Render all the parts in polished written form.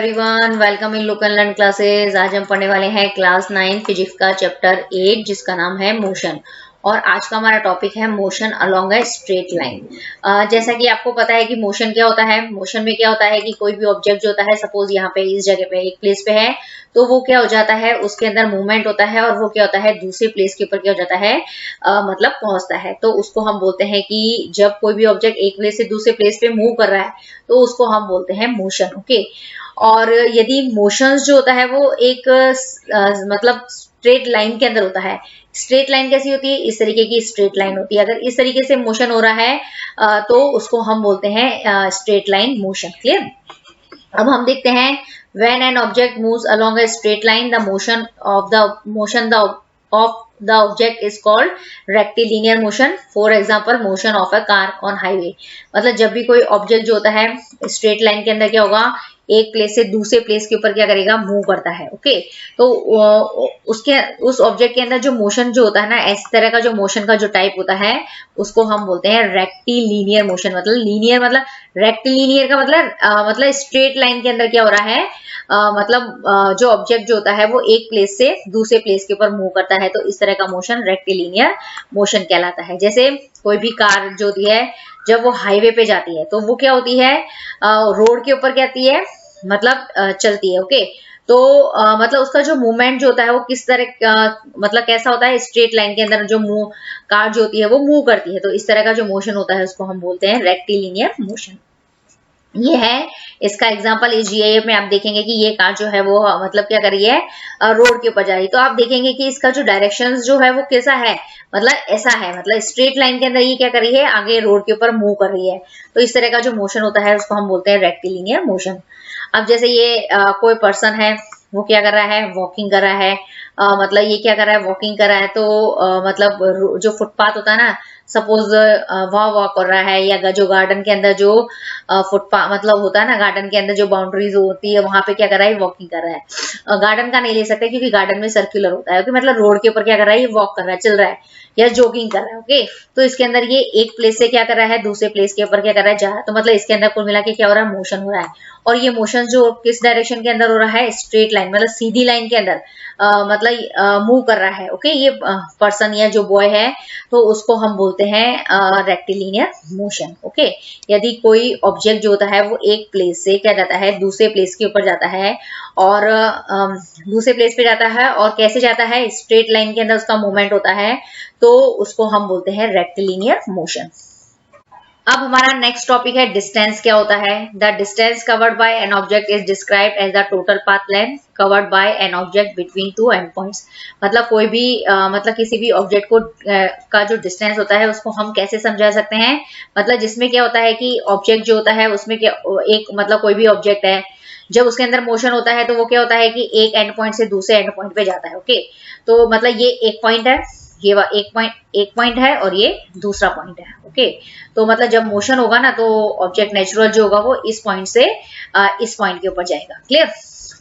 Everyone, welcome in local learn classes. आज हम पढ़ने वाले हैं क्लास 9 फिजिक्स का चैप्टर 8 जिसका नाम है मोशन। और आज का हमारा टॉपिक है motion along a straight line. जैसा कि आपको पता है कि मोशन क्या होता है। मोशन में क्या होता है कि कोई भी ऑब्जेक्ट जो होता है, सपोज यहाँ पे इस जगह पे एक प्लेस पे है, तो वो क्या हो जाता है, उसके अंदर मूवमेंट होता है और वो क्या होता है, दूसरे प्लेस के ऊपर क्या हो जाता है, मतलब पहुंचता है। तो उसको हम बोलते हैं कि जब कोई भी ऑब्जेक्ट एक प्लेस से दूसरे प्लेस पे मूव कर रहा है तो उसको हम बोलते हैं मोशन। ओके। और यदि मोशंस जो होता है वो एक मतलब स्ट्रेट लाइन के अंदर होता है। स्ट्रेट लाइन कैसी होती है? इस तरीके की स्ट्रेट लाइन होती है। अगर इस तरीके से मोशन हो रहा है तो उसको हम बोलते हैं स्ट्रेट लाइन मोशन। क्लियर? अब हम देखते हैं, when an object moves along a straight line the motion of the object is called rectilinear motion. For example motion of a car on highway. मतलब जब भी कोई ऑब्जेक्ट जो होता है स्ट्रेट लाइन के अंदर क्या होगा, एक प्लेस से दूसरे प्लेस के ऊपर क्या करेगा, मूव करता है। ओके। तो उस ऑब्जेक्ट के अंदर जो मोशन जो होता है ना, इस तरह का जो मोशन का जो टाइप होता है उसको हम बोलते हैं रेक्टिलिनियर मोशन। मतलब लीनियर मतलब रेक्टिलिनियर का मतलब स्ट्रेट लाइन के अंदर क्या हो रहा है, जो ऑब्जेक्ट जो होता है वो एक प्लेस से दूसरे प्लेस के ऊपर मूव करता है। तो इस तरह का मोशन रेक्टिलिनियर मोशन कहलाता है। जैसे कोई भी कार जो होती है जब वो हाईवे पे जाती है तो वो क्या होती है, रोड के ऊपर क्या आती है, मतलब चलती है। ओके। तो मतलब उसका जो मूवमेंट जो होता है वो किस तरह मतलब कैसा होता है, स्ट्रेट लाइन के अंदर जो कार जो होती है वो मूव करती है। तो इस तरह का जो मोशन होता है उसको हम बोलते हैं रेक्टिलिनियर मोशन। ये है इसका एग्जांपल। इस जीआईएफ में आप देखेंगे कि ये कार जो है वो मतलब क्या कर रही है, रोड के ऊपर जा रही है। तो आप देखेंगे कि इसका जो डायरेक्शन जो है वो कैसा है, मतलब ऐसा है, मतलब स्ट्रेट लाइन के अंदर ये क्या कर रही है, आगे रोड के ऊपर मूव कर रही है। तो इस तरह का जो मोशन होता है उसको हम बोलते हैं रेक्टिलिनियर मोशन। अब जैसे ये कोई पर्सन है, वो क्या कर रहा है, वॉकिंग कर रहा है। मतलब ये क्या कर रहा है, वॉकिंग कर रहा है। तो मतलब जो फुटपाथ होता है ना, सपोज वहां वॉक कर रहा है, या जो गार्डन के अंदर जो फुटपाथ मतलब होता है ना, गार्डन के अंदर जो बाउंड्रीज होती है वहां पे क्या कर रहा है, वॉकिंग कर रहा है। गार्डन का नहीं ले सकते क्योंकि गार्डन में सर्कुलर होता है। ओके। मतलब रोड के ऊपर क्या कर रहा है, ये वॉक कर रहा है, चल रहा है या जॉगिंग कर रहा है। ओके। तो इसके अंदर ये एक प्लेस से क्या कर रहा है, दूसरे प्लेस के ऊपर क्या कर रहा है, जा रहा है। तो मतलब इसके अंदर कुल मिला के क्या हो रहा है, मोशन हो रहा है। और ये मोशन जो किस डायरेक्शन के अंदर हो रहा है, स्ट्रेट लाइन मतलब सीधी लाइन के अंदर मतलब मूव कर रहा है। ओके। ये पर्सन या जो बॉय है तो उसको हम बोलते हैं रेक्टिलिनियर मोशन। ओके। यदि कोई ऑब्जेक्ट जो होता है वो एक प्लेस से क्या जाता है, दूसरे प्लेस के ऊपर जाता है, और दूसरे प्लेस पे जाता है और कैसे जाता है, स्ट्रेट लाइन के अंदर उसका मूवमेंट होता है, तो उसको हम बोलते हैं रेक्टिलिनियर मोशन। अब हमारा नेक्स्ट टॉपिक है डिस्टेंस क्या होता है। The distance covered by an object is described as the total path length covered by an object between two and points. मतलब कोई भी मतलब किसी भी ऑब्जेक्ट को का जो डिस्टेंस होता है उसको हम कैसे समझा सकते हैं, मतलब जिसमें क्या होता है कि ऑब्जेक्ट जो होता है उसमें क्या एक मतलब कोई भी ऑब्जेक्ट है, जब उसके अंदर मोशन होता है तो वो क्या होता है कि एक एंड पॉइंट से दूसरे एंड पॉइंट पे जाता है। ओके। तो मतलब ये एक पॉइंट है, ये एक पॉइंट है और ये दूसरा पॉइंट है। ओके। तो मतलब जब मोशन होगा ना तो ऑब्जेक्ट नेचुरल जो होगा वो इस पॉइंट से इस पॉइंट के ऊपर जाएगा। क्लियर?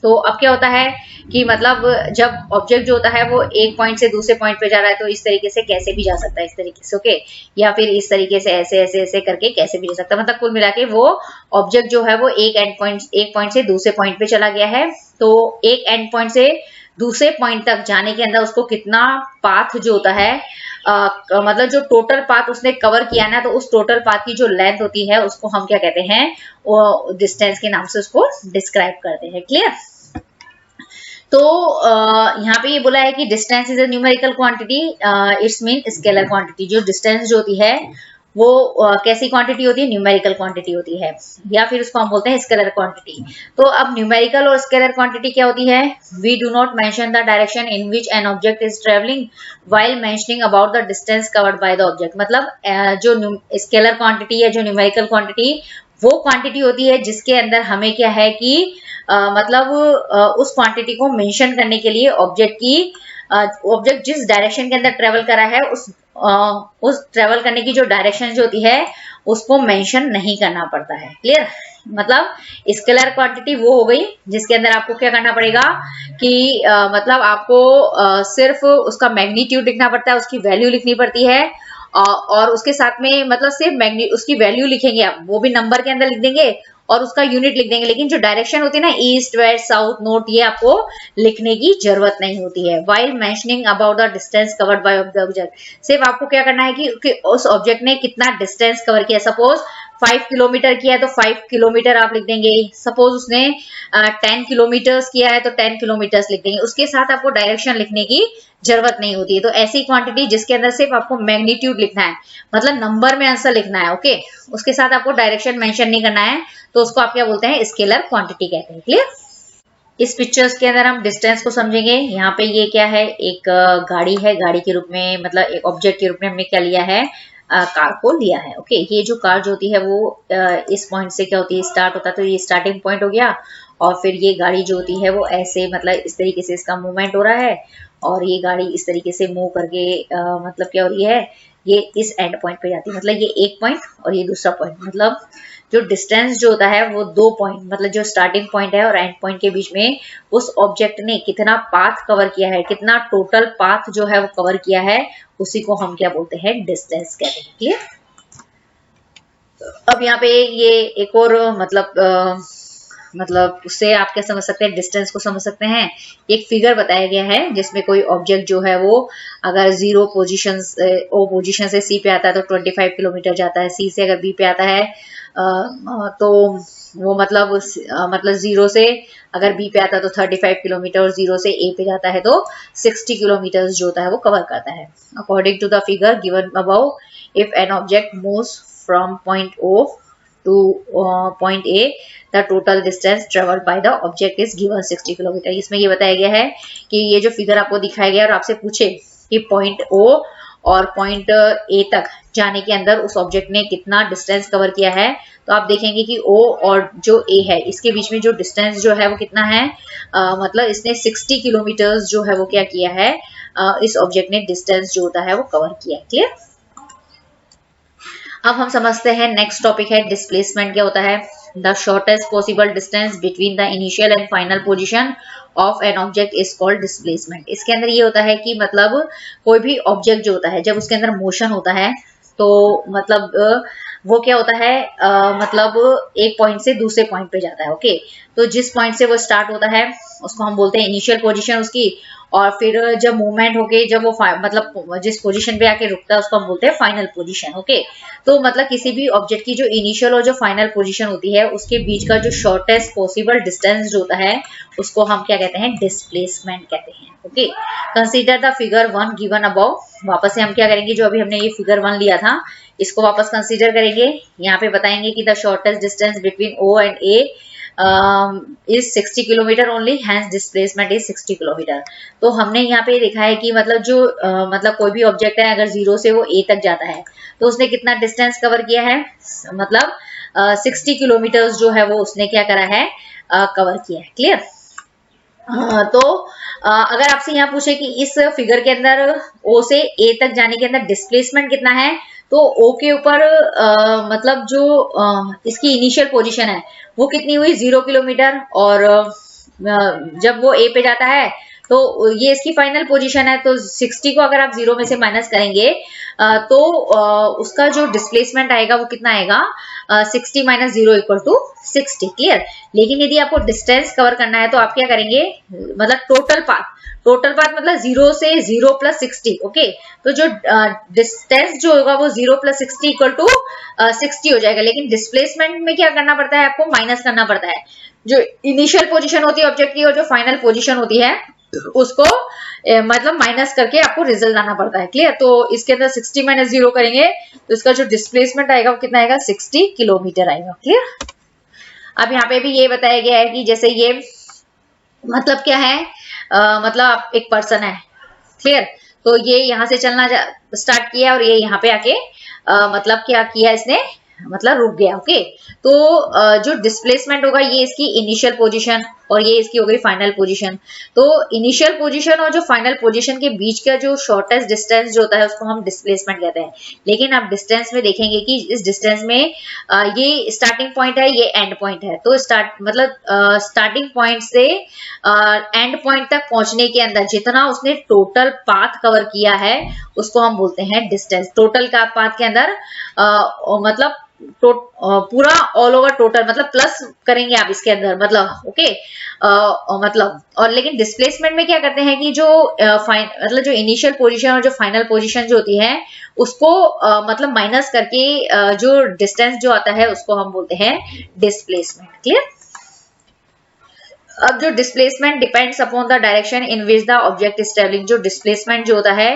तो अब क्या होता है कि मतलब जब ऑब्जेक्ट जो होता है वो एक पॉइंट से दूसरे पॉइंट पे जा रहा है तो इस तरीके से कैसे भी जा सकता है, इस तरीके से। ओके। या फिर इस तरीके से ऐसे ऐसे ऐसे करके कैसे भी जा सकता है। मतलब कुल मिला के वो ऑब्जेक्ट जो है वो एक पॉइंट से दूसरे पॉइंट पे चला गया है। तो एक एंड पॉइंट से दूसरे पॉइंट तक जाने के अंदर उसको कितना पाथ जो होता है, मतलब जो टोटल पाथ उसने कवर किया ना, तो उस टोटल पाथ की जो लेंथ होती है उसको हम क्या कहते हैं, वो डिस्टेंस के नाम से उसको डिस्क्राइब करते हैं। क्लियर? तो यहाँ पे ये बोला है कि distance is a numerical quantity, it's mean scalar quantity. जो डिस्टेंस जो होती है वो कैसी क्वांटिटी होती है, न्यूमेरिकल क्वांटिटी होती है, या फिर उसको हम बोलते हैं स्केलर क्वांटिटी। तो अब न्यूमेरिकल और स्केलर क्वांटिटी क्या होती है, we do not mention the direction in which an object is travelling while mentioning about the distance covered by the object. मतलब जो स्केलर क्वांटिटी या जो न्यूमेरिकल क्वांटिटी वो क्वांटिटी होती है जिसके अंदर हमें क्या है कि उस क्वांटिटी को मेंशन करने के लिए ऑब्जेक्ट जिस डायरेक्शन के अंदर ट्रेवल करा है उस ट्रेवल करने की जो डायरेक्शन जो होती है उसको मेंशन नहीं करना पड़ता है। क्लियर? मतलब स्केलर क्वांटिटी वो हो गई जिसके अंदर आपको क्या करना पड़ेगा कि मतलब आपको सिर्फ उसका मैग्नीट्यूड लिखना पड़ता है, उसकी वैल्यू लिखनी पड़ती है, और उसके साथ में मतलब सिर्फ उसकी वैल्यू लिखेंगे, आप वो भी नंबर के अंदर लिख देंगे और उसका यूनिट लिख देंगे, लेकिन जो डायरेक्शन होती है ना ईस्ट वेस्ट साउथ नॉर्थ, ये आपको लिखने की जरूरत नहीं होती है। While mentioning about the distance covered by the object, सिर्फ आपको क्या करना है कि उस ऑब्जेक्ट ने कितना डिस्टेंस कवर किया। सपोज 5 किलोमीटर किया है तो 5 किलोमीटर आप लिख देंगे। सपोज उसने 10 किलोमीटर्स किया है तो 10 किलोमीटर्स लिख देंगे। उसके साथ आपको डायरेक्शन लिखने की जरूरत नहीं होती है। तो ऐसी क्वांटिटी जिसके अंदर सिर्फ आपको मैग्नीट्यूड लिखना है, मतलब नंबर में आंसर लिखना है, ओके, उसके साथ आपको डायरेक्शन मेंशन नहीं करना है, तो उसको आप क्या बोलते हैं, स्केलर क्वांटिटी कहते हैं। क्लियर। इस पिक्चर्स के अंदर हम डिस्टेंस को समझेंगे। यहाँ पे ये क्या है, एक गाड़ी है, गाड़ी के रूप में मतलब एक ऑब्जेक्ट के रूप में हमने क्या लिया है, कार को लिया है। ओके, ये जो कार जो होती है वो इस पॉइंट से क्या होती है, स्टार्ट होता है, तो ये स्टार्टिंग पॉइंट हो गया। और फिर ये गाड़ी जो होती है वो ऐसे मतलब इस तरीके से इसका मूवमेंट हो रहा है, और ये गाड़ी इस तरीके से मूव करके मतलब क्या हो रही है, ये इस एंड पॉइंट पे जाती है। मतलब ये एक पॉइंट और ये दूसरा पॉइंट, मतलब जो डिस्टेंस जो होता है वो 2 पॉइंट, मतलब जो स्टार्टिंग पॉइंट है और एंड पॉइंट के बीच में उस ऑब्जेक्ट ने कितना पाथ कवर किया है, कितना टोटल पाथ जो है वो कवर किया है, उसी को हम क्या बोलते हैं, डिस्टेंस कहते हैं। क्लियर। अब यहाँ पे ये एक और मतलब उससे आप क्या समझ सकते हैं, डिस्टेंस को समझ सकते हैं। एक फिगर बताया गया है जिसमें कोई ऑब्जेक्ट जो है वो अगर O पोजीशन से C पे आता है तो 25 किलोमीटर जाता है, C से अगर B पे आता है तो वो मतलब 0 से अगर B पे आता है तो 35 किलोमीटर, और 0 से A पे जाता है तो 60 किलोमीटर जो होता है वो कवर करता है। According to the figure given above, if an object moves from point O to point A, the total distance traveled by the object is given 60 kilometre. इसमें ये बताया गया है कि ये जो फिगर आपको दिखाया गया और आपसे पूछे कि पॉइंट O और पॉइंट A तक जाने के अंदर उस ऑब्जेक्ट ने कितना डिस्टेंस कवर किया है, तो आप देखेंगे कि O और जो A है इसके बीच में जो डिस्टेंस जो है वो कितना है, मतलब इसने 60 किलोमीटर जो है वो क्या किया है, इस ऑब्जेक्ट ने डिस्टेंस जो होता है वो कवर किया है। क्लियर। अब हम समझते हैं नेक्स्ट टॉपिक है डिस्प्लेसमेंट। क्या होता है, the shortest possible distance between the initial and final position of an object is called displacement. इसके अंदर ये होता है कि मतलब कोई भी ऑब्जेक्ट जो होता है जब उसके अंदर मोशन होता है तो मतलब वो क्या होता है, मतलब एक पॉइंट से दूसरे पॉइंट पे जाता है। ओके, तो जिस पॉइंट से वो स्टार्ट होता है उसको हम बोलते हैं इनिशियल पोजीशन उसकी, और फिर जब मूवमेंट होके जब वो मतलब जिस पोजीशन पे आके रुकता है उसको हम बोलते हैं फाइनल पोजीशन। ओके, तो मतलब किसी भी ऑब्जेक्ट की जो इनिशियल और जो फाइनल पोजीशन होती है उसके बीच का जो शॉर्टेस्ट पॉसिबल डिस्टेंस जो होता है उसको हम क्या कहते हैं, डिस्प्लेसमेंट कहते हैं। Okay, consider the figure 1 given above. वापस से हम क्या करेंगे, जो अभी हमने ये फिगर 1 लिया था इसको वापस कंसीडर करेंगे। यहाँ पे बताएंगे कि the shortest distance between O and A is 60 kilometre only, hence displacement is 60 kilometre. तो हमने यहाँ पे देखा है कि मतलब जो मतलब कोई भी ऑब्जेक्ट है अगर 0 से वो A तक जाता है तो उसने कितना डिस्टेंस कवर किया है, मतलब 60 किलोमीटर जो है वो उसने क्या करा है, कवर किया है। क्लियर। तो अगर आपसे यहाँ पूछे कि इस फिगर के अंदर O से A तक जाने के अंदर डिस्प्लेसमेंट कितना है, तो O के ऊपर मतलब जो इसकी इनिशियल पोजीशन है वो कितनी हुई, 0 किलोमीटर, और जब वो A पे जाता है तो ये इसकी फाइनल पोजीशन है, तो 60 को अगर आप 0 में से माइनस करेंगे तो उसका जो डिस्प्लेसमेंट आएगा वो कितना आएगा, 60 माइनस 0 इक्वल टू 60। क्लियर। लेकिन यदि आपको डिस्टेंस कवर करना है तो आप क्या करेंगे, मतलब टोटल पाथ मतलब 0 से 0 प्लस 60। ओके, तो जो डिस्टेंस जो होगा वो 0 प्लस 60 इक्वल टू 60 हो जाएगा। लेकिन डिस्प्लेसमेंट में क्या करना पड़ता है, आपको माइनस करना पड़ता है। जो इनिशियल पोजीशन होती है ऑब्जेक्ट की और जो फाइनल पोजीशन होती है उसको मतलब माइनस करके आपको रिजल्ट लाना पड़ता है। क्लियर। तो इसके अंदर 60 माइनस 0 करेंगे तो इसका जो डिस्प्लेसमेंट आएगा वो कितना आएगा, 60 किलोमीटर आएगा। क्लियर। अब यहाँ पे भी ये बताया गया है कि जैसे ये मतलब क्या है, मतलब एक पर्सन है। क्लियर। तो ये यहाँ से चलना स्टार्ट किया और ये यहाँ पे आके मतलब क्या किया इसने, मतलब रुक गया। ओके, तो जो डिस्प्लेसमेंट होगा ये इसकी इनिशियल पोजीशन और ये इसकी हो गई फाइनल पोजीशन। तो इनिशियल पोजीशन और जो फाइनल पोजीशन के बीच का जो शॉर्टेस्ट डिस्टेंस जो होता है उसको हम डिस्प्लेसमेंट कहते हैं। लेकिन आप डिस्टेंस में देखेंगे कि इस डिस्टेंस में ये स्टार्टिंग पॉइंट है, ये एंड पॉइंट है। तो स्टार्टिंग पॉइंट से एंड पॉइंट तक पहुंचने के अंदर जितना उसने टोटल पाथ कवर किया है उसको हम बोलते हैं डिस्टेंस। टोटल का पाथ के अंदर मतलब पूरा ऑल ओवर टोटल मतलब प्लस करेंगे आप इसके अंदर, मतलब ओके मतलब। और लेकिन डिस्प्लेसमेंट में क्या करते हैं कि जो मतलब जो इनिशियल पोजीशन और जो फाइनल पोजीशन जो होती है उसको मतलब माइनस करके जो डिस्टेंस जो आता है उसको हम बोलते हैं डिस्प्लेसमेंट। क्लियर। अब जो displacement depends upon the direction in which the object is travelling. जो डिस्प्लेसमेंट जो होता है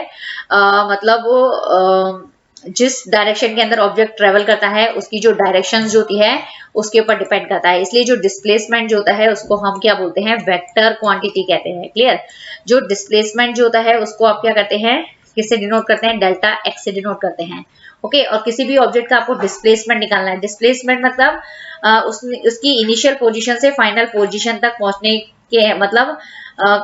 मतलब वो जिस डायरेक्शन के अंदर ऑब्जेक्ट ट्रेवल करता है उसकी जो डायरेक्शन जो होती है उसके ऊपर डिपेंड करता है। इसलिए जो डिस्प्लेसमेंट जो होता है उसको हम क्या बोलते हैं, वेक्टर क्वांटिटी कहते हैं। क्लियर। जो डिस्प्लेसमेंट जो होता है उसको आप क्या करते हैं, किससे डिनोट करते हैं, डेल्टा एक्स से डिनोट करते हैं। ओके। और किसी भी ऑब्जेक्ट का आपको डिस्प्लेसमेंट निकालना है। डिस्प्लेसमेंट मतलब उसकी इनिशियल पोजीशन से फाइनल पोजीशन तक पहुंचने के मतलब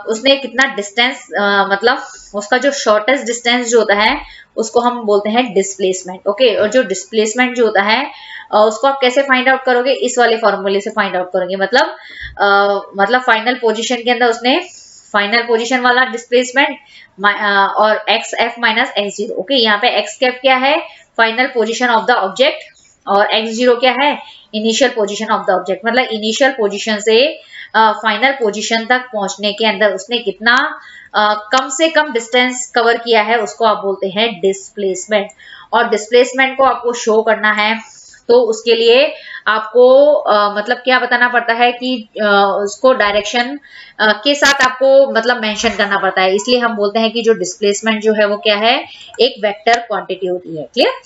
उसने कितना डिस्टेंस मतलब उसका जो शॉर्टेस्ट डिस्टेंस जो होता है उसको हम बोलते हैं डिस्प्लेसमेंट। ओके। और जो डिस्प्लेसमेंट जो होता है उसको आप कैसे फाइंड आउट करोगे, इस वाले फॉर्मूले से फाइंड आउट करोगे। मतलब फाइनल पोजीशन के अंदर उसने फाइनल पोजीशन वाला डिस्प्लेसमेंट और x F minus x zero. Okay. यहाँ पे एक्स कैप क्या है, final position of the object, और एक्स जीरो क्या है, initial position of the object. मतलब इनिशियल पोजीशन से फाइनल पोजीशन तक पहुंचने के अंदर उसने कितना कम से कम डिस्टेंस कवर किया है उसको आप बोलते हैं डिस्प्लेसमेंट। और डिस्प्लेसमेंट को आपको शो करना है तो उसके लिए आपको मतलब क्या बताना पड़ता है कि उसको डायरेक्शन के साथ आपको मतलब मेंशन करना पड़ता है। इसलिए हम बोलते हैं कि जो डिस्प्लेसमेंट जो है वो क्या है, एक वेक्टर क्वांटिटी होती है। क्लियर।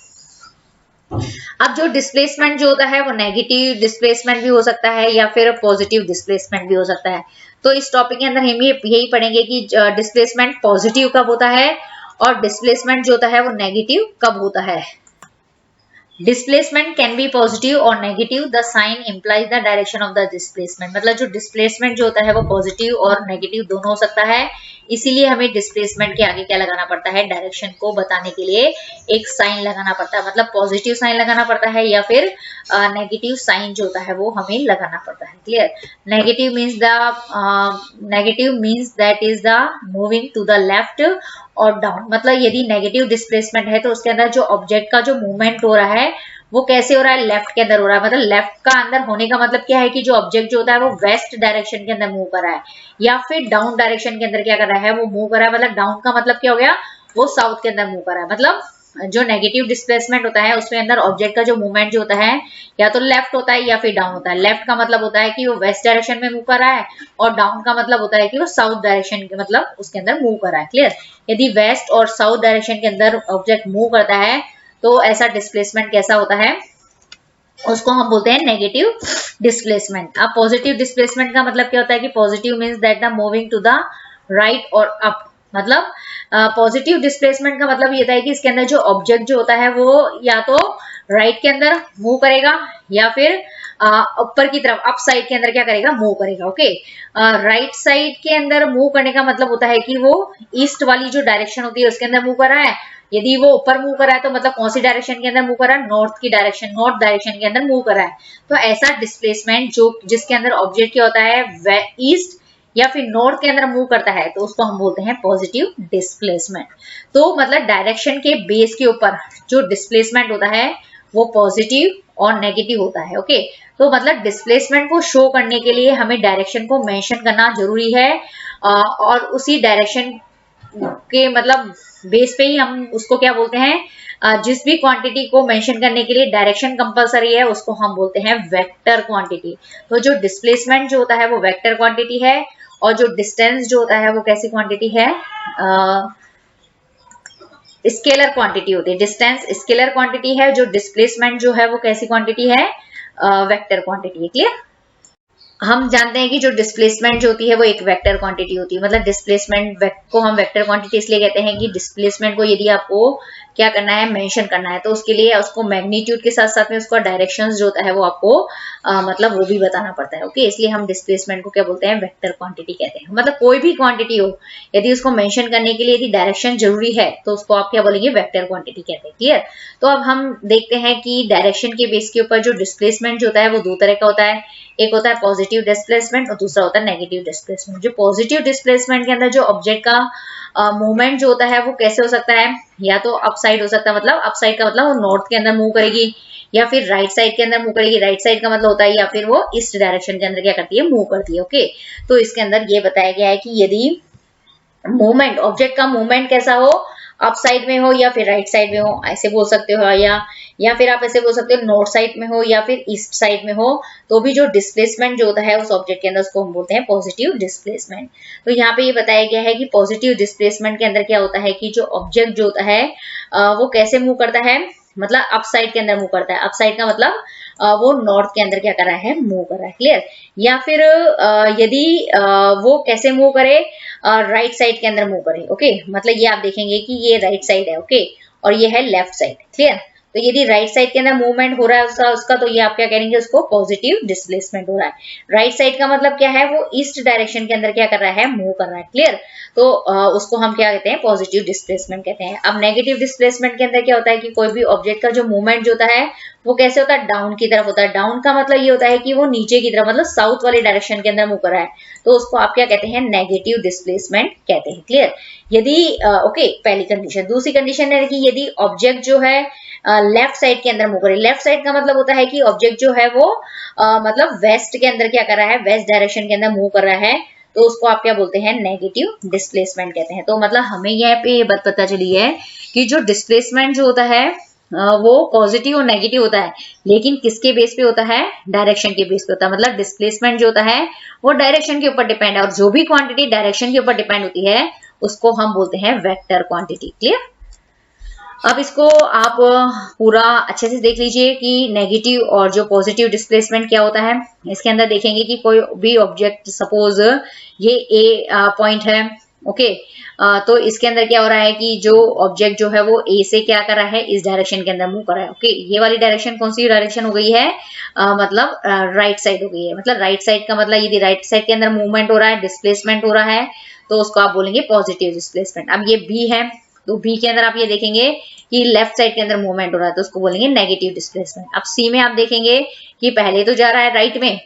अब जो डिस्प्लेसमेंट जो होता है वो नेगेटिव डिस्प्लेसमेंट भी हो सकता है या फिर पॉजिटिव डिस्प्लेसमेंट भी हो सकता है। तो इस टॉपिक के अंदर हम यही पढ़ेंगे कि डिस्प्लेसमेंट पॉजिटिव कब होता है और डिस्प्लेसमेंट जो होता है वो नेगेटिव कब होता है। डिस्प्लेसमेंट कैन बी पॉजिटिव और negative, the sign implies the direction of the displacement. मतलब जो डिस्प्लेसमेंट जो होता है वो पॉजिटिव और नेगेटिव दोनों हो सकता है। इसीलिए हमें डिस्प्लेसमेंट के आगे क्या लगाना पड़ता है, डायरेक्शन को बताने के लिए एक साइन लगाना पड़ता है। मतलब पॉजिटिव साइन लगाना पड़ता है या फिर नेगेटिव साइन जो होता है वो हमें लगाना पड़ता है। Clear. Negative means that is the moving to the left और डाउन। मतलब यदि नेगेटिव डिस्प्लेसमेंट है तो उसके अंदर जो ऑब्जेक्ट का जो मूवमेंट हो रहा है वो कैसे हो रहा है, लेफ्ट के अंदर हो रहा है। मतलब लेफ्ट का अंदर होने का मतलब क्या है कि जो ऑब्जेक्ट जो होता है वो वेस्ट डायरेक्शन के अंदर मूव कर रहा है या फिर डाउन डायरेक्शन के अंदर क्या कर रहा है, वो मूव कर रहा है। मतलब डाउन का मतलब क्या हो गया, वो साउथ के अंदर मूव कर रहा है। मतलब जो नेगेटिव डिस्प्लेसमेंट होता है उसके अंदर ऑब्जेक्ट का जो मूवमेंट जो होता है या तो लेफ्ट होता है या फिर डाउन होता है। लेफ्ट का मतलब होता है कि वो वेस्ट डायरेक्शन में मूव कर रहा है और डाउन का मतलब होता है कि वो साउथ डायरेक्शन के मतलब उसके अंदर मूव कर रहा है। क्लियर। यदि वेस्ट और साउथ डायरेक्शन के अंदर ऑब्जेक्ट मूव करता है तो ऐसा डिस्प्लेसमेंट कैसा होता है, उसको हम बोलते हैं नेगेटिव डिस्प्लेसमेंट। अब पॉजिटिव डिस्प्लेसमेंट का मतलब क्या होता है कि positive means that the moving to the right और अप। मतलब पॉजिटिव डिस्प्लेसमेंट का मतलब ये था कि इसके अंदर जो ऑब्जेक्ट जो होता है वो या तो राइट के अंदर मूव करेगा या फिर ऊपर की तरफ अप साइड के अंदर क्या करेगा, मूव करेगा। ओके। राइट साइड के अंदर मूव करने का मतलब होता है कि वो ईस्ट वाली जो डायरेक्शन होती है उसके अंदर मूव कर रहा है। यदि वो ऊपर मूव कर रहा है तो मतलब कौन सी डायरेक्शन के अंदर मूव कर रहा है, नॉर्थ की डायरेक्शन, नॉर्थ डायरेक्शन के अंदर मूव कर रहा है। तो ऐसा डिस्प्लेसमेंट जो जिसके अंदर ऑब्जेक्ट क्या होता है, ईस्ट या फिर नॉर्थ के अंदर मूव करता है तो उसको हम बोलते हैं पॉजिटिव डिस्प्लेसमेंट। तो मतलब डायरेक्शन के बेस के ऊपर जो डिस्प्लेसमेंट होता है वो पॉजिटिव और नेगेटिव होता है। ओके। तो मतलब डिस्प्लेसमेंट को शो करने के लिए हमें डायरेक्शन को मेंशन करना जरूरी है और उसी डायरेक्शन के मतलब बेस पे ही हम उसको क्या बोलते हैं, जिस भी क्वांटिटी को मेंशन करने के लिए डायरेक्शन कंपलसरी है उसको हम बोलते हैं वेक्टर क्वांटिटी। तो जो डिस्प्लेसमेंट जो होता है वो वेक्टर क्वांटिटी है और जो डिस्टेंस जो होता है वो कैसी क्वांटिटी है, स्केलर क्वांटिटी होती है। डिस्टेंस स्केलर क्वांटिटी है, जो डिस्प्लेसमेंट जो है वो कैसी क्वांटिटी है, वेक्टर क्वांटिटी है। क्लियर। हम जानते हैं कि जो डिस्प्लेसमेंट जो होती है वो एक वेक्टर क्वांटिटी होती है। मतलब डिस्प्लेसमेंट को हम वेक्टर क्वांटिटी इसलिए कहते हैं कि डिस्प्लेसमेंट को यदि आपको क्या करना है, मेंशन करना है, तो उसके लिए उसको मैग्नीट्यूड के साथ साथ में उसका डायरेक्शंस जो होता है वो आपको मतलब वो भी बताना पड़ता है। ओके, इसलिए हम डिस्प्लेसमेंट को क्या बोलते हैं, वेक्टर क्वांटिटी कहते हैं। मतलब कोई भी क्वांटिटी हो, यदि उसको मेंशन करने के लिए यदि डायरेक्शन जरूरी है तो उसको आप क्या बोलेंगे, वेक्टर क्वांटिटी कहते हैं। क्लियर। तो अब हम देखते हैं कि डायरेक्शन के बेस के ऊपर जो डिस्प्लेसमेंट जो होता है वो दो तरह का होता है। एक होता है पॉजिटिव डिस्प्लेसमेंट और दूसरा होता है नेगेटिव डिस्प्लेसमेंट। जो पॉजिटिव डिस्प्लेसमेंट के अंदर जो ऑब्जेक्ट का मूवमेंट जो होता है वो कैसे हो सकता है, या तो अपसाइड हो सकता है, मतलब अपसाइड का मतलब वो नॉर्थ के अंदर मूव करेगी, या फिर राइट साइड के अंदर मूव करेगी। राइट साइड का मतलब होता है या फिर वो ईस्ट डायरेक्शन के अंदर क्या करती है, मूव करती है। ओके, तो इसके अंदर ये बताया गया है कि यदि मूवमेंट, ऑब्जेक्ट का मूवमेंट कैसा हो, अप साइड में हो या फिर राइट साइड में हो, ऐसे बोल सकते हो, या फिर आप ऐसे बोल सकते हो नॉर्थ साइड में हो या फिर ईस्ट साइड में हो, तो भी जो डिस्प्लेसमेंट जो होता है उस ऑब्जेक्ट के अंदर उसको हम बोलते हैं पॉजिटिव डिस्प्लेसमेंट। तो यहाँ पे ये बताया गया है कि पॉजिटिव डिस्प्लेसमेंट के अंदर क्या होता है कि जो ऑब्जेक्ट जो होता है वो कैसे मूव करता है, मतलब अप साइड के अंदर मूव करता है। अप साइड का मतलब वो नॉर्थ के अंदर क्या कर रहा है, मूव कर रहा है। क्लियर। या फिर यदि वो कैसे मूव करे, राइट साइड के अंदर मूव करे। ओके, मतलब ये आप देखेंगे कि ये राइट साइड है। ओके, और ये है लेफ्ट साइड। क्लियर। तो यदि राइट साइड के अंदर मूवमेंट हो रहा है उसका तो ये आप क्या करेंगे, उसको पॉजिटिव डिस्प्लेसमेंट हो रहा है। राइट साइड का मतलब क्या है, वो ईस्ट डायरेक्शन के अंदर क्या कर रहा है, मूव कर रहा है। क्लियर। तो उसको हम क्या कहते हैं, पॉजिटिव डिस्प्लेसमेंट कहते हैं। अब नेगेटिव डिस्प्लेसमेंट के अंदर क्या होता है कि कोई भी ऑब्जेक्ट का जो मूवमेंट जो होता है वो कैसे होता है, डाउन की तरफ होता है। डाउन का मतलब ये होता है कि वो नीचे की तरफ, मतलब साउथ वाली डायरेक्शन के अंदर मूव कर रहा है, तो उसको आप क्या कहते हैं, नेगेटिव डिस्प्लेसमेंट कहते हैं। क्लियर। यदि ओके, पहली कंडीशन। दूसरी कंडीशन है कि यदि ऑब्जेक्ट जो है लेफ्ट साइड के अंदर मूव करे। लेफ्ट साइड का मतलब होता है कि ऑब्जेक्ट जो है वो मतलब वेस्ट के अंदर क्या कर रहा है, वेस्ट डायरेक्शन के अंदर मूव कर रहा है, तो उसको आप क्या बोलते हैं, नेगेटिव डिस्प्लेसमेंट कहते हैं। तो मतलब हमें यहाँ पे ये बात पता चली है कि जो डिस्प्लेसमेंट जो होता है वो पॉजिटिव और नेगेटिव होता है, लेकिन किसके बेस पे होता है, डायरेक्शन के बेस पे होता है। मतलब डिस्प्लेसमेंट जो होता है वो डायरेक्शन के ऊपर डिपेंड है, और जो भी क्वांटिटी डायरेक्शन के ऊपर डिपेंड होती है उसको हम बोलते हैं वेक्टर क्वांटिटी। क्लियर। अब इसको आप पूरा अच्छे से देख लीजिए कि नेगेटिव और जो पॉजिटिव डिस्प्लेसमेंट क्या होता है। इसके अंदर देखेंगे कि कोई भी ऑब्जेक्ट, सपोज ये ए पॉइंट है। ओके, तो इसके अंदर क्या हो रहा है कि जो ऑब्जेक्ट जो है वो ए से क्या कर रहा है, इस डायरेक्शन के अंदर मूव कर रहा है। ओके, ये वाली डायरेक्शन कौन सी डायरेक्शन हो गई है, मतलब राइट साइड हो गई है। मतलब राइट साइड का मतलब यदि राइट साइड के अंदर मूवमेंट हो रहा है, डिस्प्लेसमेंट हो रहा है, तो उसको आप बोलेंगे पॉजिटिव डिस्प्लेसमेंट। अब ये बी है, तो बी के अंदर आप ये देखेंगे कि लेफ्ट साइड के अंदर मूवमेंट हो रहा है, तो उसको बोलेंगे नेगेटिव डिस्प्लेसमेंट। अब सी में आप देखेंगे कि पहले तो जा रहा है राइट में,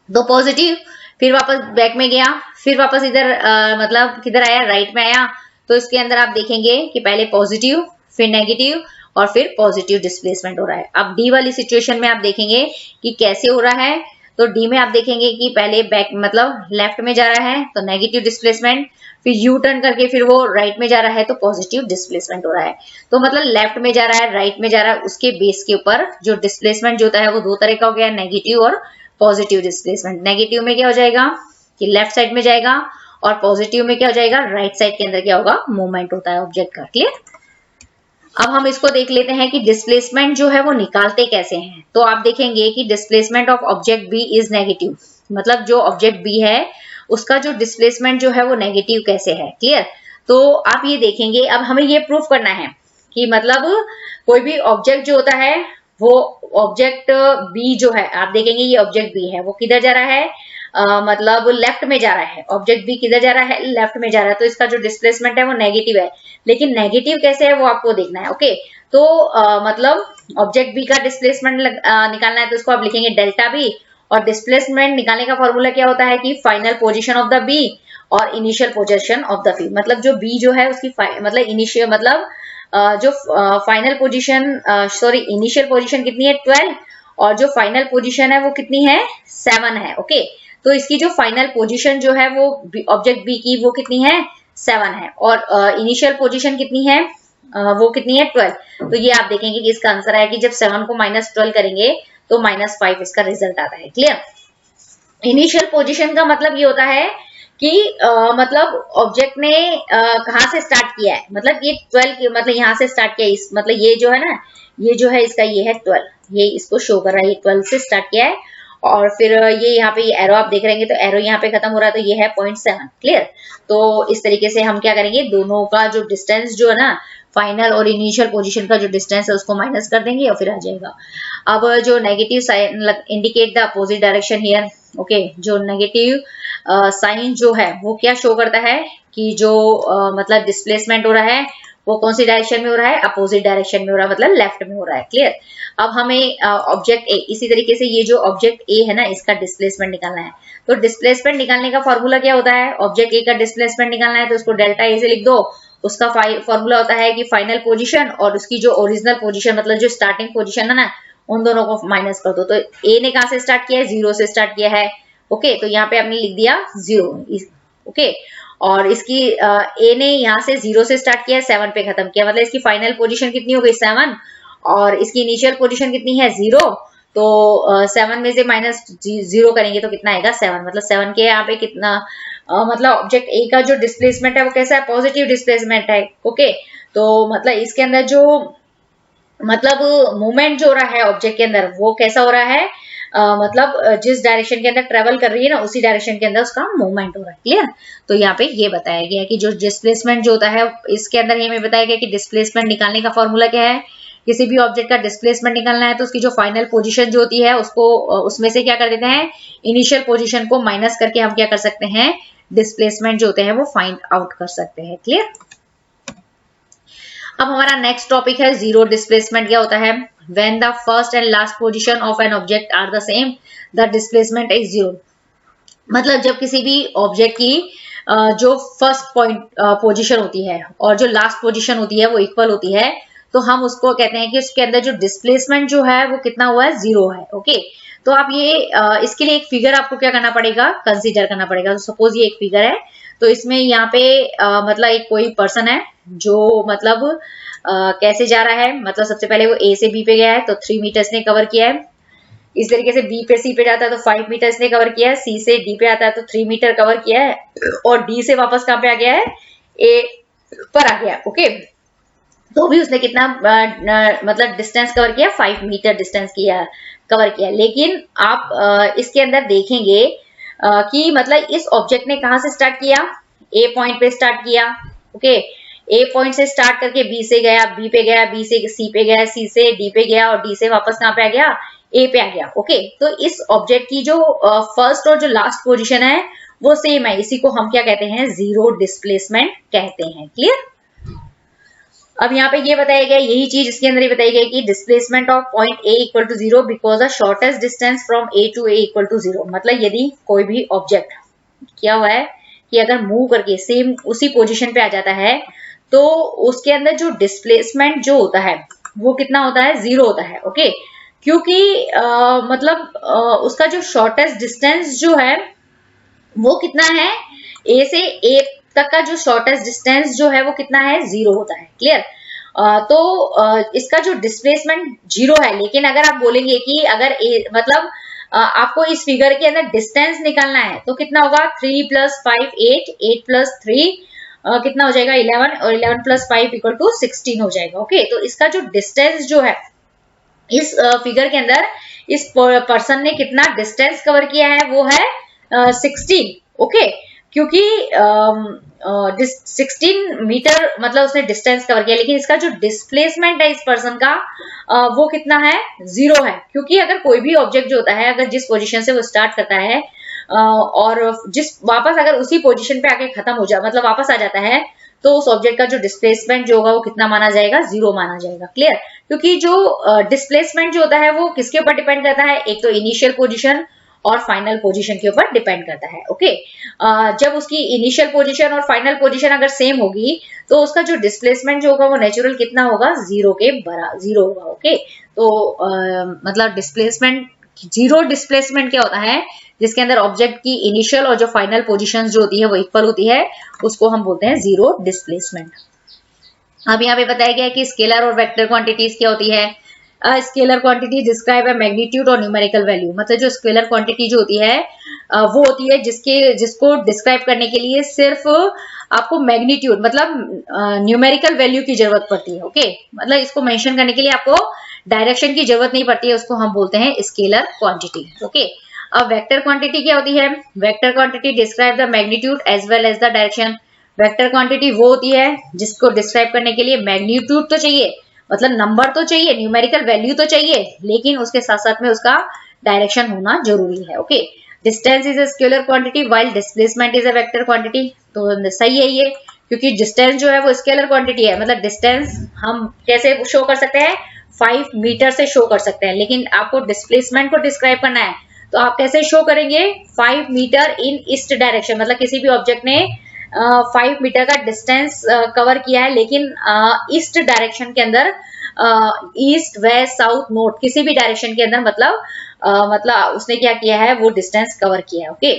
तो पॉजिटिव, फिर वापस बैक में गया, फिर वापस इधर मतलब किधर आया, राइट में आया, तो इसके अंदर आप देखेंगे कि पहले पॉजिटिव, फिर नेगेटिव, और फिर पॉजिटिव डिस्प्लेसमेंट हो रहा है। अब डी वाली सिचुएशन में आप देखेंगे कि कैसे हो रहा है, तो डी में आप देखेंगे कि पहले बैक मतलब लेफ्ट में जा रहा है तो नेगेटिव डिस्प्लेसमेंट, फिर यू टर्न करके फिर वो राइट में जा रहा है तो पॉजिटिव डिस्प्लेसमेंट हो रहा है। तो मतलब लेफ्ट में जा रहा है, राइट में जा रहा है, उसके बेस के ऊपर जो डिस्प्लेसमेंट जो होता है वो दो तरह का हो गया, नेगेटिव और पॉजिटिव डिस्प्लेसमेंट। नेगेटिव में क्या हो जाएगा कि लेफ्ट साइड में जाएगा, और पॉजिटिव में क्या हो जाएगा, राइट साइड के अंदर क्या होगा, मूवमेंट होता है ऑब्जेक्ट का। क्लियर। अब हम इसको देख लेते हैं कि डिस्प्लेसमेंट जो है वो निकालते कैसे हैं। तो आप देखेंगे कि displacement of object B is negative, मतलब जो ऑब्जेक्ट बी है उसका जो डिस्प्लेसमेंट जो है वो नेगेटिव कैसे है। क्लियर। तो आप ये देखेंगे, अब हमें ये प्रूफ करना है कि मतलब कोई भी ऑब्जेक्ट जो होता है वो ऑब्जेक्ट बी जो है, आप देखेंगे ये ऑब्जेक्ट बी है, वो किधर जा रहा है, मतलब लेफ्ट में जा रहा है। ऑब्जेक्ट बी किधर जा रहा है, लेफ्ट में जा रहा है, तो इसका जो डिस्प्लेसमेंट है वो नेगेटिव है, लेकिन नेगेटिव कैसे है वो आपको देखना है। ओके, तो मतलब ऑब्जेक्ट बी का डिस्प्लेसमेंट निकालना है, तो इसको आप लिखेंगे डेल्टा बी, और डिस्प्लेसमेंट निकालने का फॉर्मूला क्या होता है कि final position of the b और initial position of the b. मतलब जो बी जो है उसकी मतलब इनिशियल मतलब जो final position, sorry initial position कितनी है 12, और जो फाइनल पोजीशन है वो कितनी है 7 है। ओके, तो इसकी जो फाइनल पोजीशन जो है वो ऑब्जेक्ट बी की वो कितनी है 7 है, और इनिशियल पोजीशन कितनी है वो कितनी है 12। तो ये आप देखेंगे कि इसका आंसर है कि जब 7 को -12 करेंगे तो -5 इसका रिजल्ट आता है। क्लियर। इनिशियल पोजीशन का मतलब ये होता है कि मतलब ऑब्जेक्ट ने कहाँ से स्टार्ट किया है, मतलब ये 12 मतलब यहाँ से स्टार्ट किया है, इस मतलब ये जो है ना, ये जो है इसका ये है 12, ये इसको शो कर रहा है, ये 12 से स्टार्ट किया है, और फिर ये यहाँ पे ये एरो आप देख रहे हैं, तो एरो यहाँ पे खत्म हो रहा है, तो ये है 0.7। क्लियर। तो इस तरीके से हम क्या करेंगे, दोनों का जो डिस्टेंस जो है ना, फाइनल और इनिशियल पोजीशन का जो डिस्टेंस है उसको माइनस कर देंगे और फिर आ जाएगा। अब जो negative sign indicate the opposite direction here. Okay, जो नेगेटिव साइन जो है वो क्या शो करता है कि जो मतलब डिस्प्लेसमेंट हो रहा है वो कौन सी डायरेक्शन में हो रहा है, अपोजिट डायरेक्शन में हो रहा है, मतलब लेफ्ट में हो रहा है। क्लियर। अब हमें ऑब्जेक्ट ए, इसी तरीके से ये जो ऑब्जेक्ट ए है ना, इसका डिस्प्लेसमेंट निकालना है। तो डिस्प्लेसमेंट निकालने का फॉर्मूला क्या होता है, ऑब्जेक्ट ए का डिस्प्लेसमेंट निकालना है तो उसको डेल्टा ए से लिख दो। उसका फॉर्मूला होता है कि फाइनल पोजीशन और उसकी जो ओरिजिनल पोजीशन, मतलब जो स्टार्टिंग पोजीशन है ना, उन दोनों को माइनस कर दो। तो ए ने कहां से स्टार्ट किया है, 0 से स्टार्ट किया है। ओके, तो यहाँ पे आपने लिख दिया 0। ओके, और इसकी ए ने यहाँ से 0 से स्टार्ट किया है, 7 पे खत्म किया, मतलब इसकी फाइनल पोजीशन कितनी हो गई, 7। और इसकी इनिशियल पोजीशन कितनी है, 0। तो 7 में से माइनस 0 करेंगे तो कितना आएगा, 7। मतलब 7 के यहाँ पे कितना मतलब ऑब्जेक्ट ए का जो डिस्प्लेसमेंट है वो कैसा है, पॉजिटिव डिस्प्लेसमेंट है। ओके, तो मतलब इसके अंदर जो मतलब मूवमेंट जो हो रहा है ऑब्जेक्ट के अंदर वो कैसा हो रहा है, मतलब जिस डायरेक्शन के अंदर ट्रेवल कर रही है ना, उसी डायरेक्शन के अंदर उसका मूवमेंट हो रहा है। क्लियर। तो यहाँ पे ये बताया गया है कि जो डिस्प्लेसमेंट जो होता है, इसके अंदर ये हमें बताया गया कि डिस्प्लेसमेंट निकालने का फॉर्मूला क्या है। किसी भी ऑब्जेक्ट का डिस्प्लेसमेंट निकालना है तो उसकी जो फाइनल पोजीशन जो होती है उसको उसमें से क्या कर देते हैं, इनिशियल पोजीशन को माइनस करके हम क्या कर सकते हैं, डिस्प्लेसमेंट जो होते हैं वो फाइंड आउट कर सकते हैं। क्लियर। अब हमारा नेक्स्ट टॉपिक है जीरो डिस्प्लेसमेंट। क्या होता है, when the first and last position of an object are the same the displacement is zero. मतलब जब किसी भी ऑब्जेक्ट की जो फर्स्ट पॉइंट पोजीशन होती है और जो लास्ट पोजीशन होती है वो इक्वल होती है, तो हम उसको कहते हैं कि उसके अंदर जो डिस्प्लेसमेंट जो है वो कितना हुआ है, 0 है। ओके, तो आप ये इसके लिए एक फिगर आपको क्या करना पड़ेगा, कंसीडर करना पड़ेगा। तो सपोज ये एक फिगर है, तो इसमें यहाँ पे मतलब एक कोई पर्सन है जो मतलब कैसे जा रहा है, मतलब सबसे पहले वो ए से बी पे गया है तो 3 मीटर्स ने कवर किया है। इस तरीके से बी पे सी पे जाता है तो 5 मीटर्स ने कवर किया है। सी से डी पे आता है तो 3 मीटर कवर किया है। और डी से वापस कहाँ पे आ गया है, ए पर आ गया। ओके, तो भी उसने कितना मतलब डिस्टेंस कवर किया, 5 मीटर डिस्टेंस किया कवर किया। लेकिन आप इसके अंदर देखेंगे कि मतलब इस ऑब्जेक्ट ने कहां से स्टार्ट किया, ए पॉइंट पे स्टार्ट किया। ओके, ए पॉइंट से स्टार्ट करके बी से गया, बी पे गया, बी से सी पे गया, सी से डी पे गया और डी से वापस कहां पे आ गया, ए पे आ गया। ओके, तो इस ऑब्जेक्ट की जो फर्स्ट और जो लास्ट पोजीशन है वो सेम है। इसी को हम क्या कहते हैं, जीरो डिस्प्लेसमेंट कहते हैं। क्लियर। अब यहाँ पे ये बताया गया, यही चीज इसके अंदर ही बताई गई कि displacement of point A equal to 0 because the shortest distance from A to A equal to 0। मतलब यदि कोई भी ऑब्जेक्ट क्या हुआ है कि अगर मूव करके सेम उसी पोजीशन पे आ जाता है तो उसके अंदर जो डिस्प्लेसमेंट जो होता है वो कितना होता है, 0 होता है। ओके, क्योंकि मतलब उसका जो शॉर्टेस्ट डिस्टेंस जो है वो कितना है, ए से ए तक का जो शॉर्टेस्ट डिस्टेंस जो है वो कितना है, 0 होता है। क्लियर। तो इसका जो डिस्प्लेसमेंट 0 है। लेकिन अगर आप बोलेंगे कि अगर मतलब आपको इस फिगर के अंदर डिस्टेंस निकालना है तो कितना होगा, 3 + 5 8, 8 + 3 कितना हो जाएगा, 11 और 11 + 5 = 16 हो जाएगा। ओके, तो इसका जो डिस्टेंस जो है इस फिगर के अंदर इस पर्सन ने कितना डिस्टेंस कवर किया है वो है 16। ओके, क्योंकि 16 मीटर मतलब उसने डिस्टेंस कवर किया। लेकिन इसका जो डिस्प्लेसमेंट है इस पर्सन का वो कितना है, 0 है। क्योंकि अगर कोई भी ऑब्जेक्ट जो होता है, अगर जिस पोजीशन से वो स्टार्ट करता है और जिस वापस अगर उसी पोजीशन पे आके खत्म हो जाए, मतलब वापस आ जाता है, तो उस ऑब्जेक्ट का जो डिस्प्लेसमेंट जो होगा वो कितना माना जाएगा, 0 माना जाएगा। क्लियर। क्योंकि जो डिस्प्लेसमेंट जो होता है वो किसके ऊपर डिपेंड करता है, एक तो इनिशियल पोजीशन और फाइनल पोजीशन के ऊपर डिपेंड करता है। ओके, जब उसकी इनिशियल पोजीशन और फाइनल पोजीशन अगर सेम होगी तो उसका जो डिस्प्लेसमेंट जो होगा वो नेचुरल कितना होगा, 0 के बराबर 0 होगा। ओके, तो मतलब डिस्प्लेसमेंट, जीरो डिस्प्लेसमेंट क्या होता है, जिसके अंदर ऑब्जेक्ट की इनिशियल और जो फाइनल पोजीशंस जो होती है वो इक्वल होती है, उसको हम बोलते हैं जीरो डिस्प्लेसमेंट। अब यहाँ पे बताया गया है कि स्केलर और वेक्टर क्वांटिटीज क्या होती है। स्केलर क्वांटिटी डिस्क्राइब है मैग्नीट्यूड और न्यूमेरिकल वैल्यू। मतलब जो स्केलर क्वांटिटी जो होती है वो होती है जिसको डिस्क्राइब करने के लिए सिर्फ आपको मैग्नीट्यूड मतलब न्यूमेरिकल वैल्यू की जरूरत पड़ती है। ओके, मतलब इसको मेंशन करने के लिए आपको डायरेक्शन की जरूरत नहीं पड़ती है, उसको हम बोलते हैं स्केलर क्वांटिटी। ओके, अब वेक्टर क्वांटिटी क्या होती है? Vector quantity describe the magnitude as well as the direction. Vector quantity वो होती है जिसको डिस्क्राइब करने के लिए मैग्नीट्यूड तो चाहिए, मतलब नंबर तो चाहिए, न्यूमेरिकल वैल्यू तो चाहिए, लेकिन उसके साथ साथ में उसका डायरेक्शन होना जरूरी है। Okay, distance is a scalar quantity while displacement is a vector quantity. तो सही है ये, क्योंकि डिस्टेंस जो है वो स्केलर क्वांटिटी है, मतलब डिस्टेंस हम कैसे शो कर सकते हैं? 5 मीटर से शो कर सकते हैं, लेकिन आपको डिस्प्लेसमेंट को डिस्क्राइब करना है तो आप कैसे शो करेंगे? 5 मीटर इन ईस्ट डायरेक्शन, मतलब किसी भी ऑब्जेक्ट ने 5 मीटर का डिस्टेंस कवर किया है, लेकिन ईस्ट डायरेक्शन के अंदर, ईस्ट वेस्ट साउथ नॉर्थ किसी भी डायरेक्शन के अंदर, मतलब उसने क्या किया है? वो डिस्टेंस कवर किया है। ओके,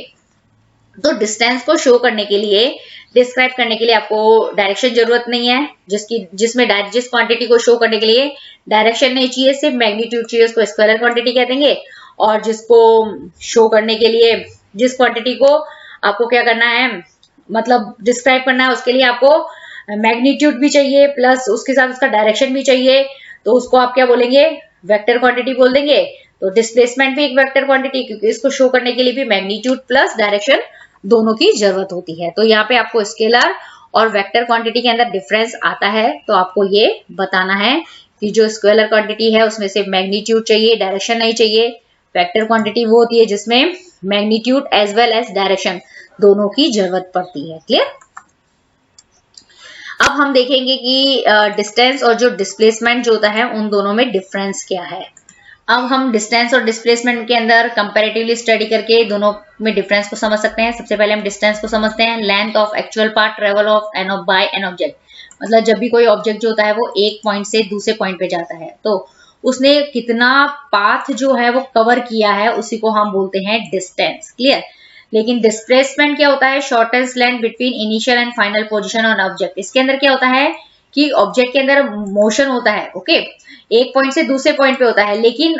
तो डिस्टेंस को शो करने के लिए, डिस्क्राइब करने के लिए आपको डायरेक्शन जरूरत नहीं है, जिस क्वांटिटी को शो करने के लिए डायरेक्शन नहीं चाहिए, सिर्फ मैग्नीट्यूड चाहिए, उसको स्केलर क्वांटिटी कह देंगे। और जिसको शो करने के लिए, जिस क्वांटिटी को आपको क्या करना है, मतलब डिस्क्राइब करना है, उसके लिए आपको मैग्नीट्यूड भी चाहिए प्लस उसके साथ उसका डायरेक्शन भी चाहिए, तो उसको आप क्या बोलेंगे? वेक्टर क्वांटिटी बोल देंगे। तो डिस्प्लेसमेंट भी एक वेक्टर क्वांटिटी, क्योंकि इसको शो करने के लिए भी मैग्नीट्यूड प्लस डायरेक्शन दोनों की जरूरत होती है। तो यहाँ पे आपको स्केलर और वेक्टर क्वांटिटी के अंदर डिफरेंस आता है, तो आपको ये बताना है कि जो स्केलर क्वांटिटी है उसमें सिर्फ मैग्नीट्यूड चाहिए, डायरेक्शन नहीं चाहिए। वेक्टर क्वांटिटी वो होती है जिसमें magnitude as well as direction दोनों की जरूरत पड़ती है। क्लियर? अब हम देखेंगे कि डिस्टेंस और जो डिस्प्लेसमेंट जो होता है उन दोनों में डिफरेंस क्या है। अब हम डिस्टेंस और डिस्प्लेसमेंट के अंदर कंपैरेटिवली स्टडी करके दोनों में डिफरेंस को समझ सकते हैं। सबसे पहले हम डिस्टेंस को समझते हैं। Length of actual path travel of an by an object, मतलब जब भी कोई ऑब्जेक्ट जो होता है वो एक पॉइंट से दूसरे पॉइंट पे जाता है तो उसने कितना पाथ जो है वो कवर किया है, उसी को हम बोलते हैं डिस्टेंस। क्लियर? लेकिन डिस्प्लेसमेंट क्या होता है? Shortest length between initial and final position on object. इसके अंदर क्या होता है कि ऑब्जेक्ट के अंदर मोशन होता है, ओके, एक पॉइंट से दूसरे पॉइंट पे होता है, लेकिन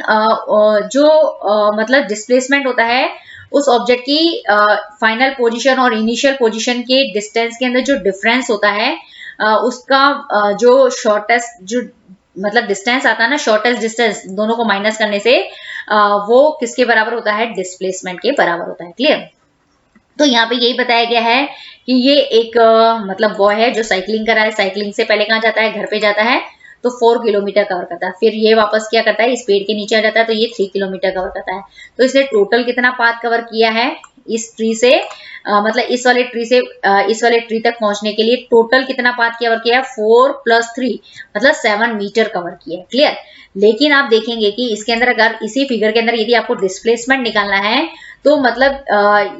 मतलब डिस्प्लेसमेंट होता है उस ऑब्जेक्ट की फाइनल पोजीशन और इनिशियल पोजीशन के डिस्टेंस के अंदर जो डिफरेंस होता है, उसका जो शॉर्टेस्ट जो मतलब डिस्टेंस आता है ना, शॉर्टेस्ट डिस्टेंस, दोनों को माइनस करने से वो किसके बराबर होता है? डिस्प्लेसमेंट के बराबर होता है। क्लियर? तो यहाँ पे यही बताया गया है कि ये एक मतलब बॉय है जो साइकिलिंग कर रहा है। साइकिलिंग से पहले कहाँ जाता है? घर पे जाता है, तो 4 किलोमीटर कवर करता है। फिर ये वापस क्या करता है? इस पेड़ के नीचे आ जाता है, तो ये 3 किलोमीटर कवर करता है। तो इसने टोटल कितना पाथ कवर किया है इस ट्री से, मतलब इस वाले ट्री से इस वाले ट्री तक पहुंचने के लिए टोटल कितना पाथ कवर किया है? 4 + 3 मतलब 7 मीटर कवर किया है। क्लियर? लेकिन आप देखेंगे कि इसके अंदर, अगर इसी फिगर के अंदर यदि आपको डिस्प्लेसमेंट निकालना है, तो मतलब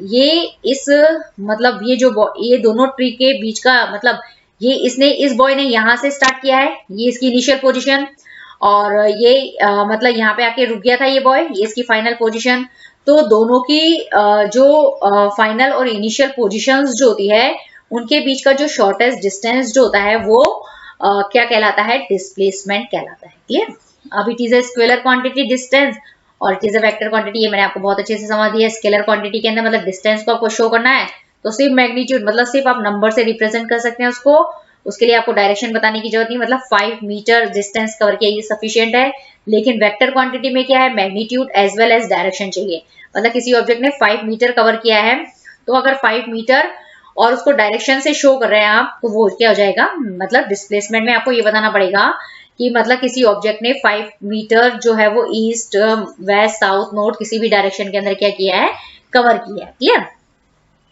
ये इस मतलब ये दोनों ट्री के बीच का, मतलब ये इस बॉय ने यहाँ से स्टार्ट किया है, ये इसकी इनिशियल पोजीशन, और ये मतलब यहाँ पे आके रुक गया था ये बॉय, ये इसकी फाइनल पोजीशन। तो दोनों की जो फाइनल और इनिशियल पोजीशंस जो होती है, उनके बीच का जो शॉर्टेस्ट डिस्टेंस जो होता है वो क्या कहलाता है? डिस्प्लेसमेंट कहलाता है। क्लियर? अब it is a scalar quantity distance और it is a vector quantity. ये मैंने आपको बहुत अच्छे से समझ दिया। स्केलर क्वांटिटी के अंदर मतलब डिस्टेंस को आपको शो करना है, तो सिर्फ मैग्नीट्यूड, मतलब सिर्फ आप नंबर से रिप्रेजेंट कर सकते हैं उसको, उसके लिए आपको डायरेक्शन बताने की जरूरत नहीं, मतलब 5 मीटर डिस्टेंस कवर किया ये सफिशिएंट है। लेकिन वेक्टर क्वांटिटी में क्या है? Magnitude as well as direction चाहिए। मतलब किसी ऑब्जेक्ट ने 5 मीटर कवर किया है, तो अगर 5 मीटर और उसको डायरेक्शन से शो कर रहे हैं आप, तो वो क्या हो जाएगा? मतलब डिस्प्लेसमेंट में आपको ये बताना पड़ेगा कि मतलब किसी ऑब्जेक्ट ने 5 मीटर जो है वो ईस्ट वेस्ट साउथ नॉर्थ किसी भी डायरेक्शन के अंदर क्या किया है? कवर किया है। क्लियर?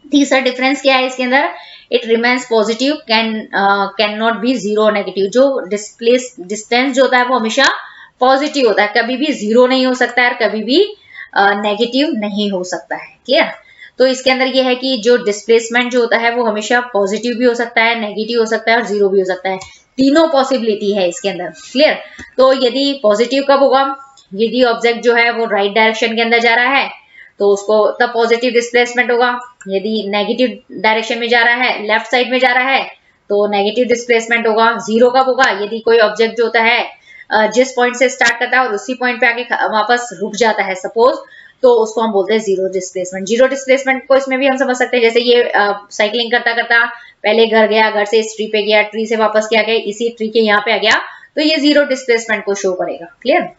तीसरा डिफरेंस क्या है इसके अंदर? It remains positive, can not be zero negative. जो डिस्टेंस जो होता है वो हमेशा पॉजिटिव होता है, कभी भी जीरो नहीं हो सकता है और कभी भी नेगेटिव नहीं हो सकता है। क्लियर? तो इसके अंदर ये है कि जो डिस्प्लेसमेंट जो होता है वो हमेशा पॉजिटिव भी हो सकता है, नेगेटिव हो सकता है और जीरो भी हो सकता है, तीनों पॉसिबिलिटी है इसके अंदर। क्लियर? तो यदि पॉजिटिव कब होगा? यदि ऑब्जेक्ट जो है वो राइट डायरेक्शन के अंदर जा रहा है तो उसको तब पॉजिटिव डिस्प्लेसमेंट होगा। यदि नेगेटिव डायरेक्शन में जा रहा है, लेफ्ट साइड में जा रहा है, तो नेगेटिव डिस्प्लेसमेंट होगा। जीरो कब होगा? यदि कोई ऑब्जेक्ट जो होता है जिस पॉइंट से स्टार्ट करता है और उसी पॉइंट पे आके वापस रुक जाता है सपोज, तो उसको हम बोलते हैं जीरो डिस्प्लेसमेंट। जीरो डिस्प्लेसमेंट को इसमें भी हम समझ सकते हैं, जैसे ये साइकिलिंग करता करता पहले घर गया, घर से इस ट्री पे गया, ट्री से वापस क्या गया, इसी ट्री के यहाँ पे आ गया, तो ये जीरो डिस्प्लेसमेंट को शो करेगा। क्लियर?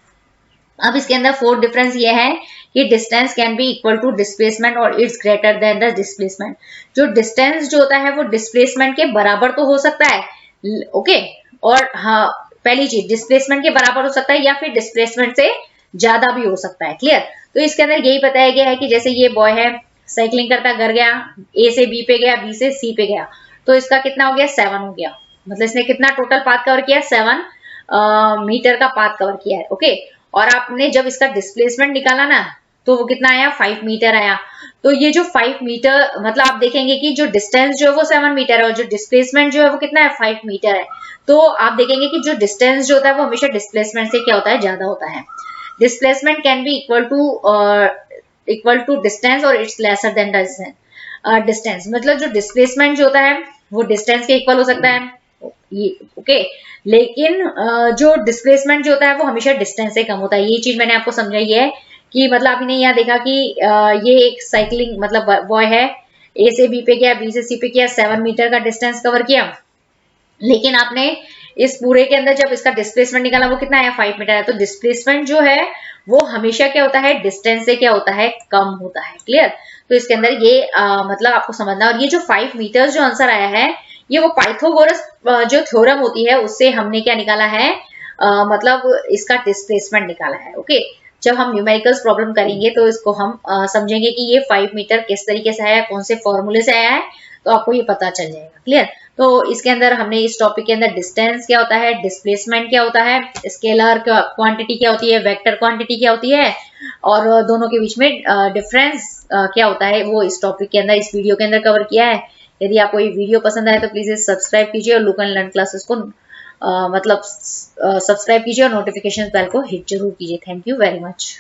अब इसके अंदर फोर्थ डिफरेंस ये है कि distance can be equal to displacement और it's greater than the displacement. जो डिस्टेंस जो होता है वो डिस्प्लेसमेंट के बराबर तो हो सकता है, ओके, और हाँ पहली चीज डिस्प्लेसमेंट के बराबर हो सकता है या फिर डिस्प्लेसमेंट से ज्यादा भी हो सकता है। क्लियर? तो इसके अंदर यही बताया गया है कि जैसे ये बॉय है, साइकिलिंग करता घर गया, ए से बी पे गया, बी से सी पे गया, तो इसका कितना हो गया 7 हो गया, मतलब इसने कितना टोटल पाथ कवर किया 7 मीटर का पाथ कवर किया है। ओके, और आपने जब इसका डिस्प्लेसमेंट निकाला ना तो वो कितना आया 5 मीटर आया। तो ये जो 5 मीटर मतलब आप देखेंगे कि जो डिस्टेंस जो है वो 7 मीटर है और जो डिस्प्लेसमेंट जो है वो कितना है 5 मीटर है। तो आप देखेंगे कि जो डिस्टेंस जो होता है वो हमेशा डिस्प्लेसमेंट से क्या होता है ज्यादा होता है। Displacement can be equal to distance और इट्स लेसर देन डिस्टेंस, मतलब जो डिस्प्लेसमेंट जो होता है वो डिस्टेंस के इक्वल हो सकता है ये, ओके, लेकिन जो डिस्प्लेसमेंट जो होता है वो हमेशा डिस्टेंस से कम होता है। ये चीज मैंने आपको समझाई है कि मतलब आपने यहाँ देखा कि ये एक साइकिलिंग मतलब बॉय है, ए से बी पे गया, बी से सी पे किया, 7 मीटर का डिस्टेंस कवर किया, लेकिन आपने इस पूरे के अंदर जब इसका डिस्प्लेसमेंट निकाला वो कितना आया 5 मीटर है। तो डिस्प्लेसमेंट जो है वो हमेशा क्या होता है डिस्टेंस से क्या होता है कम होता है। क्लियर? तो इसके अंदर ये मतलब आपको समझना। और ये जो 5 मीटर जो आंसर आया है ये वो पाइथागोरस जो थ्योरम होती है उससे हमने क्या निकाला है, मतलब इसका डिस्प्लेसमेंट निकाला है। ओके, जब हम न्यूमेरिकल्स प्रॉब्लम करेंगे तो इसको हम समझेंगे कि ये 5 मीटर किस तरीके से आया, कौन से फॉर्मूले से आया है, तो आपको ये पता चल जाएगा। क्लियर? तो इसके अंदर हमने इस टॉपिक के अंदर डिस्टेंस क्या होता है, डिस्प्लेसमेंट क्या होता है, स्केलर क्वांटिटी क्या होती है, वेक्टर क्वांटिटी क्या होती है, और दोनों के बीच में डिफरेंस क्या होता है वो इस टॉपिक के अंदर इस वीडियो के अंदर कवर किया है। यदि आपको ये वीडियो पसंद आए तो प्लीज सब्सक्राइब कीजिए और लुक एंड लर्न क्लासेस को मतलब सब्सक्राइब कीजिए और नोटिफिकेशन बेल को हिट जरूर कीजिए। Thank you very much.